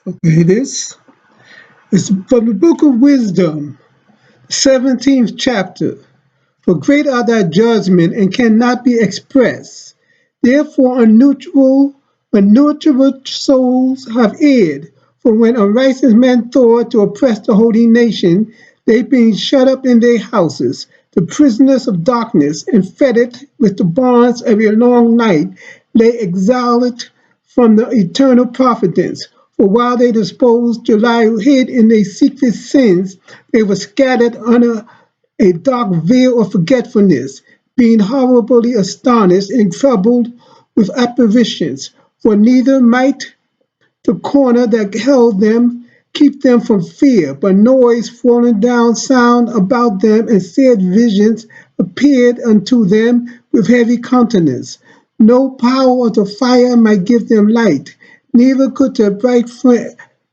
Okay, this is from the book of Wisdom, 17th chapter. For great are thy judgment and cannot be expressed. Therefore, unnurtured souls have erred. For when unrighteous men thought to oppress the holy nation, they being shut up in their houses, the prisoners of darkness, and fettered with the bonds of a long night, lay exiled from the eternal providence. For while they disposed to lie hid in their secret sins, they were scattered under a dark veil of forgetfulness, being horribly astonished and troubled with apparitions. For neither might the corner that held them keep them from fear, but noise falling down sound about them, and sad visions appeared unto them with heavy countenance. No power of the fire might give them light, neither could the bright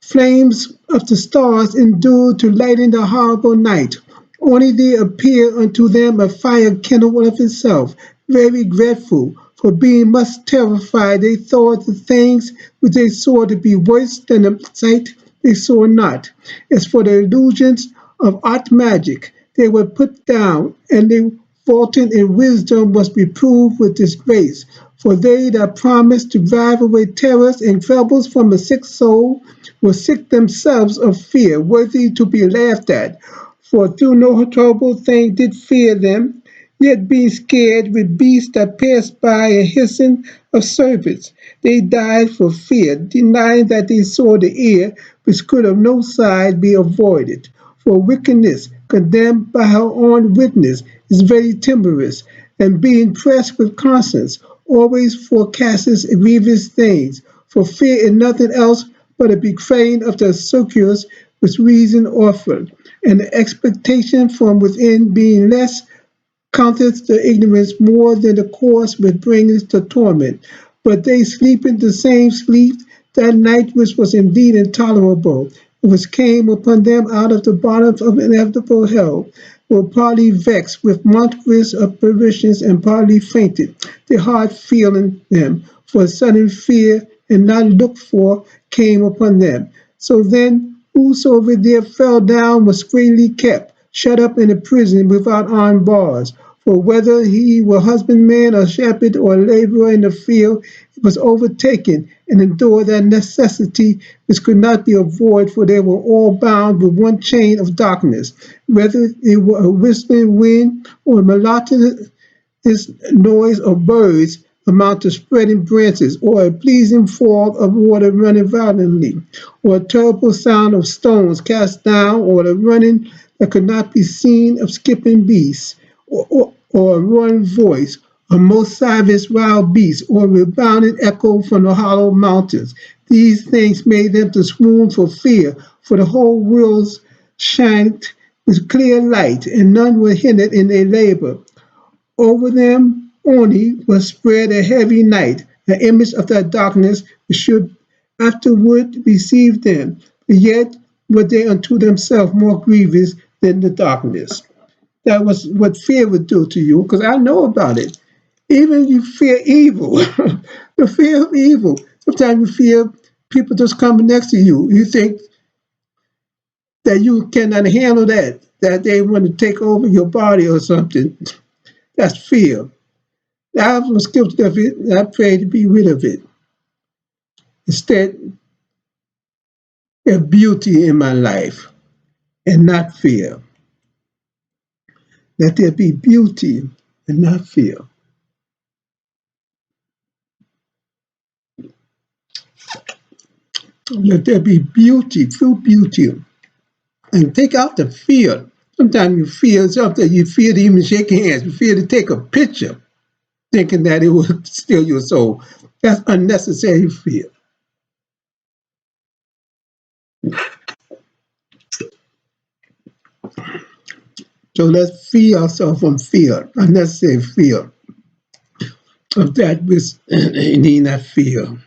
flames of the stars endure to lighten the horrible night. Only there appeared unto them a fire kindled of itself, very dreadful. For being much terrified, they thought the things which they saw to be worse than the sight they saw not. As for the illusions of art magic, they were put down, and they vaulted in wisdom was reproved with disgrace. For they that promised to drive away terrors and troubles from a sick soul were sick themselves of fear, worthy to be laughed at. For through no terrible thing did fear them, yet being scared with beasts that passed by and hissing of serpents, they died for fear, denying that they saw the ear which could of no side be avoided. For wickedness, condemned by her own witness, is very timorous, and being pressed with conscience, always forecasts grievous things. For fear is nothing else but a betraying of the circus which reason offered, and the expectation from within being less counteth the ignorance more than the cause which brings the torment. But they sleep in the same sleep that night which was indeed intolerable, which came upon them out of the bottom of inevitable hell, were partly vexed with monstrous apparitions and partly fainted, their heart feeling them, for a sudden fear and not looked for came upon them. So then whosoever there fell down was greatly kept, shut up in a prison without iron bars. For whether he were husbandman or shepherd or laborer in the field, he was overtaken and endured that necessity which could not be avoided, for they were all bound with one chain of darkness, whether it were a whistling wind or a monotonous noise of birds amount to spreading branches, or a pleasing fall of water running violently, or a terrible sound of stones cast down, or the running that could not be seen of skipping beasts, or a roaring voice, a most savage wild beast, or a rebounding echo from the hollow mountains. These things made them to swoon for fear, for the whole world shined with clear light, and none were hindered in their labor. Over them only was spread a heavy night, an image of that darkness which should afterward receive them, but yet were they unto themselves more grievous than the darkness. That was what fear would do to you, because I know about it. Even you fear evil, the fear of evil. Sometimes you fear people just coming next to you. You think that you cannot handle that they want to take over your body or something. That's fear. I was guilty of it, and I prayed to be rid of it. Instead, there's beauty in my life and not fear. Let there be beauty and not fear. Let there be beauty, true beauty, and take out the fear. Sometimes you fear something, you fear to even shake hands, you fear to take a picture, thinking that it will steal your soul. That's unnecessary fear. So let's free ourselves from fear, unnecessary fear of that which need not fear.